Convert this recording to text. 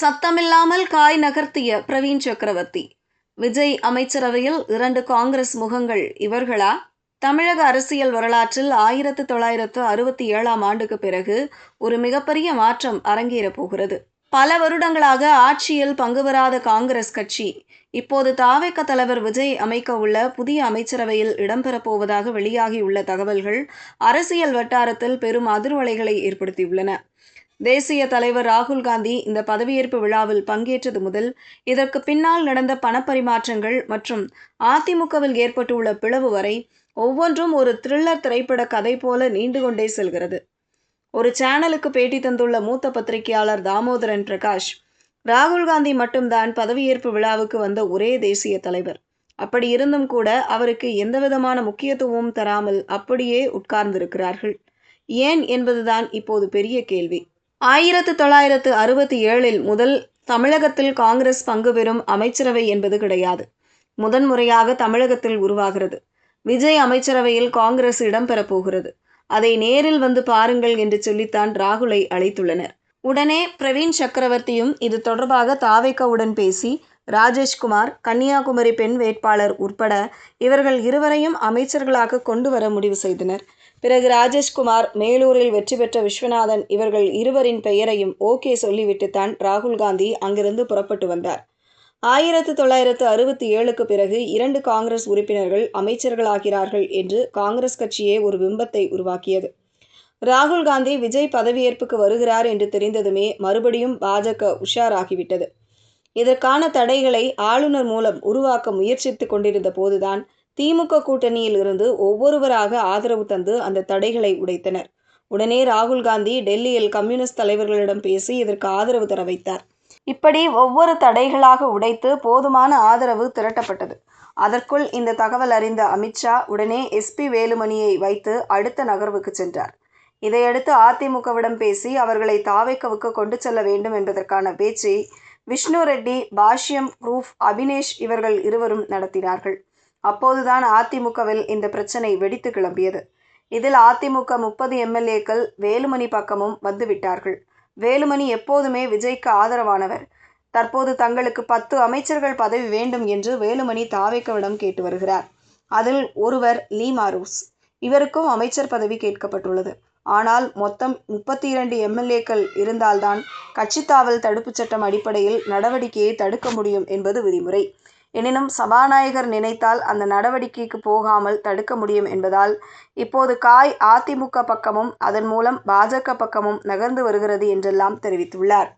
சத்தமில்லாமல் காய் நகர்த்திய பிரவீன் சக்கரவர்த்தி. விஜய் அமைச்சரவையில் 2 காங்கிரஸ் முகங்கள் இவர்களா? தமிழக அரசியல் வரலாற்றில் 1967ஆம் ஆண்டுக்கு பிறகு ஒரு மிகப்பெரிய மாற்றம் அரங்கேறப் போகிறது. பல வருடங்களாக ஆட்சியில் பங்குபெறாத காங்கிரஸ் கட்சி இப்போது தவிக தலைவர் விஜய் அமைக்க உள்ள புதிய அமைச்சரவையில் இடம்பெறப் போவதாக வெளியாகியுள்ள தகவல்கள் அரசியல் வட்டாரத்தில் பெரும் அதிர்வலைகளை ஏற்படுத்தியுள்ளன. தேசிய தலைவர் ராகுல் காந்தி இந்த பதவியேற்பு விழாவில் பங்கேற்றது முதல் இதற்கு பின்னால் நடந்த பணப்பரிமாற்றங்கள் மற்றும் அதிமுகவில் ஏற்பட்டுள்ள பிளவு வரை ஒவ்வொன்றும் ஒரு த்ரில்லர் திரைப்பட கதை போல நீண்டு கொண்டே செல்கிறது. ஒரு சேனலுக்கு பேட்டி தந்துள்ள மூத்த பத்திரிகையாளர் தாமோதரன் பிரகாஷ், ராகுல் காந்தி மட்டும்தான் பதவியேற்பு விழாவுக்கு வந்த ஒரே தேசிய தலைவர். அப்படி இருந்தும் கூட அவருக்கு எந்தவிதமான முக்கியத்துவமும் தராமல் அப்படியே உட்கார்ந்திருக்கிறார்கள். ஏன் என்பதுதான் இப்போது பெரிய கேள்வி. 1967 முதல் தமிழகத்தில் காங்கிரஸ் பங்கு பெறும் அமைச்சரவை என்பது கிடையாது. முதன்முறையாக தமிழகத்தில் உருவாகிறது. விஜய் அமைச்சரவையில் காங்கிரஸ் இடம்பெறப் போகிறது. அதை நேரில் வந்து பாருங்கள் என்று சொல்லித்தான் ராகுலை அழைத்துள்ளனர். உடனே பிரவீன் சக்கரவர்த்தியும் இது தொடர்பாக தவிகவுடன் பேசி ராஜேஷ்குமார், கன்னியாகுமரி பெண் வேட்பாளர் உட்பட இவர்கள் இருவரையும் அமைச்சர்களாக கொண்டு வர முடிவு செய்தனர். பிறகு ராஜேஷ்குமார், மேலூரில் வெற்றி பெற்ற விஸ்வநாதன் இவர்கள் இருவரின் பெயரையும் ஓகே சொல்லிவிட்டுத்தான் ராகுல் காந்தி அங்கிருந்து புறப்பட்டு வந்தார். 1967க்கு பிறகு 2 காங்கிரஸ் உறுப்பினர்கள் அமைச்சர்களாகிறார்கள் என்று காங்கிரஸ் கட்சியே ஒரு பிம்பத்தை உருவாக்கியது. ராகுல் காந்தி விஜய் பதவியேற்புக்கு வருகிறார் என்று தெரிந்ததுமே மறுபடியும் பாஜக உஷாராகிவிட்டது. இதற்கான தடைகளை ஆளுநர் மூலம் உருவாக்க முயற்சித்து கொண்டிருந்த போதுதான் திமுக கூட்டணியில் இருந்து ஒவ்வொருவராக ஆதரவு தந்து அந்த தடைகளை உடைத்தனர். உடனே ராகுல் காந்தி டெல்லியில் கம்யூனிஸ்ட் தலைவர்களிடம் பேசி இதற்கு ஆதரவு தர வைத்தார். இப்படி ஒவ்வொரு தடைகளாக உடைத்து போதுமான ஆதரவு திரட்டப்பட்டது. அதற்குள் இந்த தகவல் அறிந்த அமித்ஷா உடனே எஸ்பி வேலுமணியை வைத்து அடுத்த நகர்வுக்கு சென்றார். இதையடுத்து அதிமுகவிடம் பேசி அவர்களை தவிகவுக்கு கொண்டு செல்ல வேண்டும் என்பதற்கான பேச்சை விஷ்ணு ரெட்டி, பாஷ்யம் ரூஃப், அபினேஷ் இவர்கள் இருவரும் நடத்தினார்கள். அப்போதுதான் அதிமுகவில் இந்த பிரச்சனை வெடித்து கிளம்பியது. இதில் அதிமுக 30 எம்எல்ஏக்கள் வேலுமணி பக்கமும் வந்துவிட்டார்கள். வேலுமணி எப்போதுமே விஜய்க்கு ஆதரவானவர். தற்போது தங்களுக்கு 10 அமைச்சர்கள் பதவி வேண்டும் என்று வேலுமணி தவிகவிடம் கேட்டு வருகிறார். அதில் ஒருவர் லீமாரூஸ். இவருக்கும் அமைச்சர் பதவி கேட்கப்பட்டுள்ளது. ஆனால் மொத்தம் 32 எம்எல்ஏக்கள் இருந்தால்தான் கட்சித்தாவல் தடுப்புச் சட்டம் அடிப்படையில் நடவடிக்கையை தடுக்க முடியும் என்பது விதிமுறை. எனினும் சபாநாயகர் நினைத்தால் அந்த நடவடிக்கைக்கு போகாமல் தடுக்க முடியும் என்பதால் இப்போது காய் அதிமுக பக்கமும் அதன் மூலம் பாஜக பக்கமும் நகர்ந்து வருகிறது என்றெல்லாம் தெரிவித்துள்ளார்.